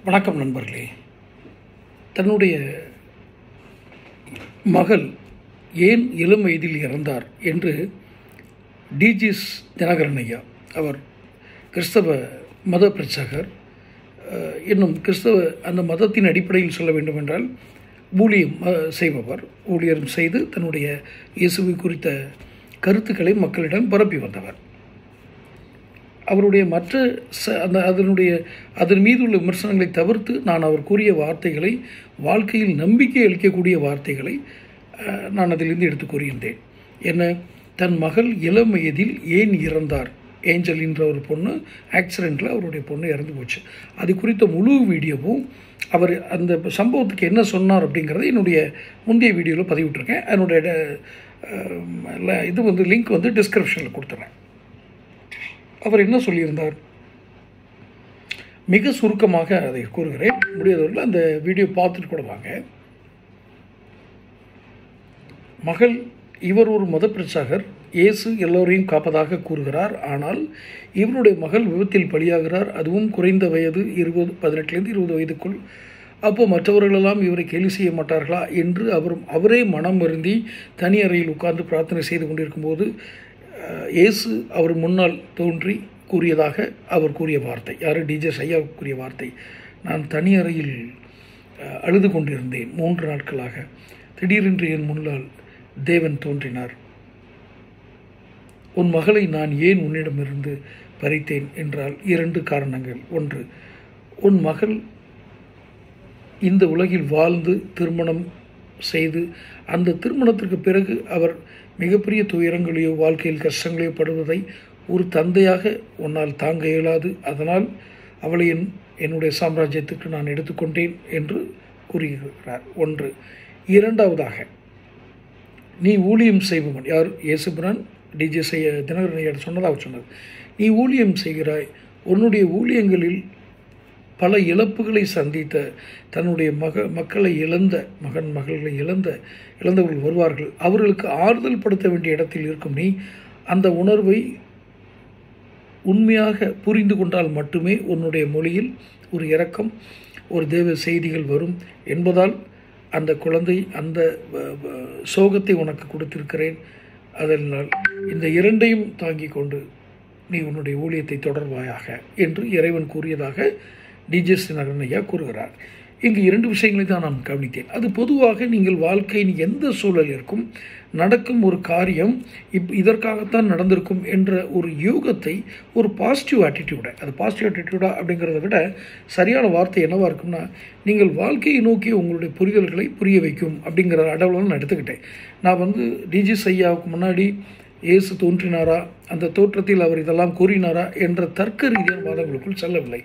வணக்கம் நண்பர்களே. தன்னுடைய மகள் ஏன் இளம் வயதில் இறந்தார் என்று டிஜிஎஸ் தினகரன் ஐயா, அவர் கிறிஸ்தவ மத பிரச்சாரகர், இன்னும் கிறிஸ்தவ அந்த மதத்தின் அடிப்படையில் சொல்ல வேண்டும் என்றால் ஊழியம் செய்பவர், ஊழியர் செய்து தன்னுடைய இயேசுவை குறித்த கருத்துக்களை மக்களிடம் பரப்பி வந்தவர். அவருடைய மற்ற அதன் மீது உள்ள விமர்சனங்களை தவிர்த்து நான் அவர் கூறிய வார்த்தைகளை, வாழ்க்கையில் நம்பிக்கை அளிக்கக்கூடிய வார்த்தைகளை நான் அதிலிருந்து எடுத்து கூறியிருந்தேன். என்ன, தன் மகள் இளம் வயதில் ஏன் இறந்தார்? ஏஞ்சல் என்ற ஒரு பொண்ணு ஆக்சிடெண்ட்டில் அவருடைய பொண்ணு இறந்து போச்சு. அது குறித்த முழு வீடியோவும், அவர் அந்த சம்பவத்துக்கு என்ன சொன்னார் அப்படிங்கிறத என்னுடைய முந்தைய வீடியோவில் பதிவிட்டிருக்கேன். அதனுடைய லிங்க் டிஸ்கிரிப்ஷனில் கொடுத்துறேன். அவர் என்ன சொல்லியிருந்தார் மிக சுருக்கமாக அதை கூறுகிறேன். முடியாதவர்கள் அந்த வீடியோ பார்த்துட்டு கூட வாங்க. மகள், இவர் ஒரு மத பிரச்சாரகர், இயேசு எல்லோரையும் காப்பதாக கூறுகிறார். ஆனால் இவருடைய மகள் விபத்தில் பலியாகிறார். அதுவும் குறைந்த வயது, 18 20 வயதுக்குள். அப்போ மற்றவர்களெல்லாம் இவரை கேலி செய்ய மாட்டார்களா என்று அவரே மனம் வருந்தி தனி அறையில் உட்கார்ந்து பிரார்த்தனை செய்து கொண்டிருக்கும்போது இயேசு அவர் முன்னால் தோன்றி கூறியதாக அவர் கூறிய வார்த்தை, யார், டிஜிஎஸ் ஐயா கூறிய வார்த்தை, நான் தனி அறையில் அழுது கொண்டிருந்தேன் 3 நாட்களாக. திடீரென்று என் முன்னால் தேவன் தோன்றினார். உன் மகளை நான் ஏன் உன்னிடமிருந்து பறித்தேன் என்றால் 2 காரணங்கள். ஒன்று, உன் மகள் இந்த உலகில் வாழ்ந்து திருமணம் செய்து அந்த திருமணத்திற்கு பிறகு அவர் மிகப்பெரிய துயரங்களையோ வாழ்க்கையில் கஷ்டங்களையோ படுவதை ஒரு தந்தையாக உன்னால் தாங்க இயலாது. அதனால் அவளை என்னுடைய சாம்ராஜ்யத்துக்கு நான் எடுத்துக்கொண்டேன் என்று கூறுகிறார். ஒன்று. இரண்டாவதாக, நீ ஊழியம் செய்பவன், யார், இயேசுபிரான் டிஜிஎஸ் தினகரன் ஐயா சொன்னதாக சொன்னது. நீ ஊழியம் செய்கிறாய். உன்னுடைய ஊழியங்களில் பல இழப்புகளை சந்தித்த, தன்னுடைய மக்களை இழந்த மகள்களை இழந்தவர்கள் வருவார்கள். அவர்களுக்கு ஆறுதல் படுத்த வேண்டிய இடத்தில் இருக்கும் நீ அந்த உணர்வை உண்மையாக புரிந்து கொண்டால் மட்டுமே உன்னுடைய மொழியில் ஒரு இரக்கம், ஒரு தேவ செய்திகள் வரும் என்பதால் அந்த குழந்தை அந்த சோகத்தை உனக்கு கொடுத்திருக்கிறேன். அதனால் இந்த 2ஐயும் தாங்கிக் கொண்டு நீ உன்னுடைய ஊழியத்தை தொடர்வாயாக என்று இறைவன் கூறியதாக டிஜிஎஸ் தினகரன் ஐயா கூறுகிறார். இங்கு 2 விஷயங்களை தான் நான் கவனித்தேன். அது பொதுவாக நீங்கள் வாழ்க்கையின் எந்த சூழலிற்கும் நடக்கும் ஒரு காரியம் இதற்காகத்தான் நடந்திருக்கும் என்ற ஒரு யூகத்தை, ஒரு பாசிட்டிவ் ஆட்டிடியூடை, அது பாசிட்டிவ் ஆட்டிடியூடா அப்படிங்கிறத விட சரியான வார்த்தை என்னவாக இருக்கும்னா, நீங்கள் வாழ்க்கையை நோக்கி உங்களுடைய புரிதல்களை புரிய வைக்கும் அப்படிங்கிற அளவில் நான் எடுத்துக்கிட்டேன். நான் டிஜிஎஸ் ஐயாவுக்கு முன்னாடி இயேசு தோன்றினாரா, அந்த தோற்றத்தில் அவர் இதெல்லாம் கூறினாரா என்ற தர்க்க ரீதியான வாதங்களுக்குள் செல்லவில்லை.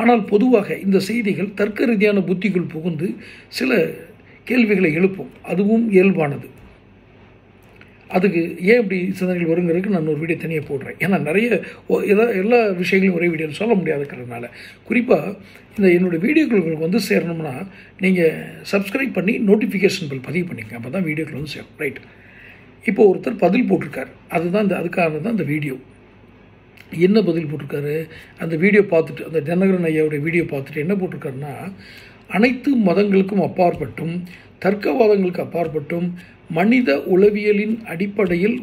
ஆனால் பொதுவாக இந்த செய்திகள் தர்க்க ரீதியான புத்திக்குள் புகுந்து சில கேள்விகளை எழுப்பும். அதுவும் இயல்பானது. அதுக்கு ஏன் இப்படி சிந்தனைகள் வருங்கிறதுக்கு நான் ஒரு வீடியோ தனியாக போடுறேன். ஏன்னா நிறைய எல்லா விஷயங்களையும் ஒரே வீடியோவில் சொல்ல முடியாதுக்கிறதுனால, குறிப்பாக இந்த என்னுடைய வீடியோக்களுக்கு சேரணும்னா நீங்கள் சப்ஸ்கிரைப் பண்ணி நோட்டிஃபிகேஷன் பில் பதிவு பண்ணிக்கங்க. அப்போ தான் வீடியோக்கள் சேரும். ரைட். இப்போது ஒருத்தர் பதில் போட்டிருக்கார். அதுக்காக தான் இந்த வீடியோ. என்ன பதில் போட்டிருக்காரு? அந்த வீடியோ பார்த்துட்டு, அந்த தினகரன் ஐயாவுடைய வீடியோ பார்த்துட்டு என்ன போட்டிருக்காருன்னா, அனைத்து மதங்களுக்கும் அப்பாற்பட்டும், தர்க்கவாதங்களுக்கு அப்பாற்பட்டும், மனித உளவியலின் அடிப்படையில்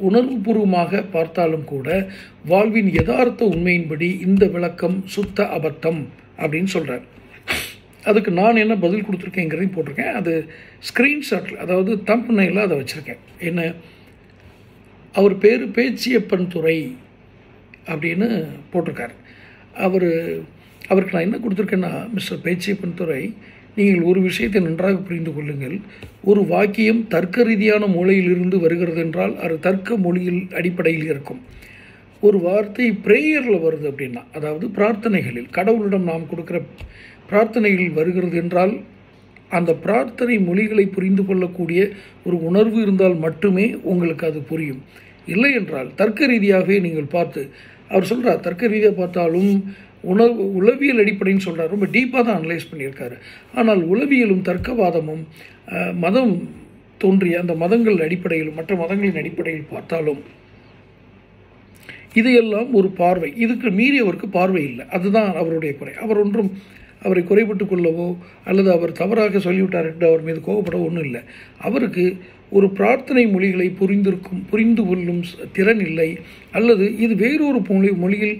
உணர்வுபூர்வமாக பார்த்தாலும் கூட வாழ்வின் யதார்த்த உண்மையின்படி இந்த விளக்கம் சுத்த அபத்தம் அப்படின்னு சொல்கிறார். அதுக்கு நான் என்ன பதில் கொடுத்துருக்கேங்கிறதையும் போட்டிருக்கேன். அது ஸ்க்ரீன்ஷாட்டில், அதாவது தம்ப்நெயிலில் அதை வச்சுருக்கேன். என்ன, அவர் பேர் பேச்சியப்பன் துரை அப்படின்னு போட்டிருக்கார். அவருக்கு நான் என்ன கொடுத்துருக்கேன்னா, மிஸ்டர் பேச்சியப்பன் துரை, நீங்கள் ஒரு விஷயத்தை நன்றாக புரிந்து கொள்ளுங்கள். ஒரு வாக்கியம் தர்க்க ரீதியான மூலையிலிருந்து வருகிறது என்றால் அது தர்க்க மொழியில் அடிப்படையில் இருக்கும். ஒரு வார்த்தை ப்ரேயரில் வருது அப்படின்னா, அதாவது பிரார்த்தனைகளில், கடவுளிடம் நாம் கொடுக்குற பிரார்த்தனைகள் வருகிறது என்றால் அந்த பிரார்த்தனை மொழிகளை புரிந்து கொள்ளக்கூடிய ஒரு உணர்வு இருந்தால் மட்டுமே உங்களுக்கு அது புரியும். இல்லை என்றால் தர்க்க ரீதியாகவே நீங்கள் பார்த்து, அவர் சொல்கிறார், தர்க்க ரீதியாக பார்த்தாலும் உளவியல் அடிப்படைன்னு சொல்கிறார். ரொம்ப டீப்பாக தான் அனலைஸ் பண்ணியிருக்காரு. ஆனால் உளவியலும் தர்க்கவாதமும் மதம் தோன்றிய அந்த மதங்கள் அடிப்படையிலும் மற்ற மதங்களின் அடிப்படையில் பார்த்தாலும் இதையெல்லாம் ஒரு பார்வை, இதுக்கு மீறியவருக்கு பார்வை இல்லை. அதுதான் அவருடைய குறை. அவர் ஒன்றும் அவரை குறைபட்டு கொள்ளவோ அல்லது அவர் தவறாக சொல்லிவிட்டார் என்று அவர் மீது கோபப்படவோ ஒன்றும் இல்லை. அவருக்கு ஒரு பிரார்த்தனை மொழிகளை புரிந்து கொள்ளும் திறன் இல்லை, அல்லது இது வேறொரு மொழியில்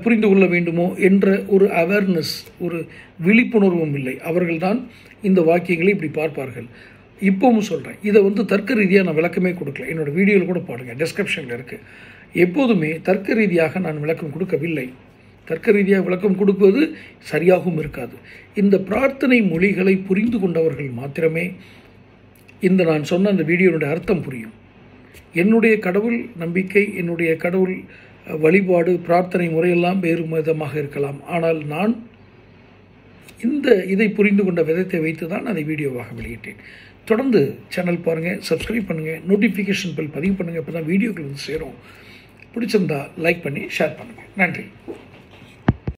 புரிந்து கொள்ள வேண்டுமோ என்ற ஒரு அவேர்னஸ், ஒரு விழிப்புணர்வும் இல்லை. அவர்கள்தான் இந்த வாக்கியங்களை இப்படி பார்ப்பார்கள். இப்போவும் சொல்கிறேன், இதை தர்க்க ரீதியாக நான் விளக்கமே கொடுக்கல. என்னோடய வீடியோவில் கூட பாருங்கள், டிஸ்கிரிப்ஷனில் இருக்குது. எப்போதுமே தர்க்க ரீதியாக நான் விளக்கம் கொடுக்கவில்லை. தர்க்க ரீதியாக விளக்கம் கொடுப்பது சரியாகவும் இருக்காது. இந்த பிரார்த்தனை மொழிகளை புரிந்து கொண்டவர்கள் மாத்திரமே இந்த நான் சொன்ன அந்த வீடியோனுடைய அர்த்தம் புரியும். என்னுடைய கடவுள் நம்பிக்கை, என்னுடைய கடவுள் வழிபாடு, பிரார்த்தனை முறையெல்லாம் வேறு விதமாக இருக்கலாம். ஆனால் நான் இதை புரிந்து கொண்ட விதத்தை வைத்து தான் அதை வீடியோவாக வெளியிட்டேன். தொடர்ந்து சேனல் பாருங்கள், சப்ஸ்கிரைப் பண்ணுங்கள், நோட்டிஃபிகேஷன் பெல் பதிவு பண்ணுங்கள். அப்போ தான் வீடியோக்கள் சேரும். பிடிச்சிருந்தா லைக் பண்ணி ஷேர் பண்ணுங்கள். நன்றி.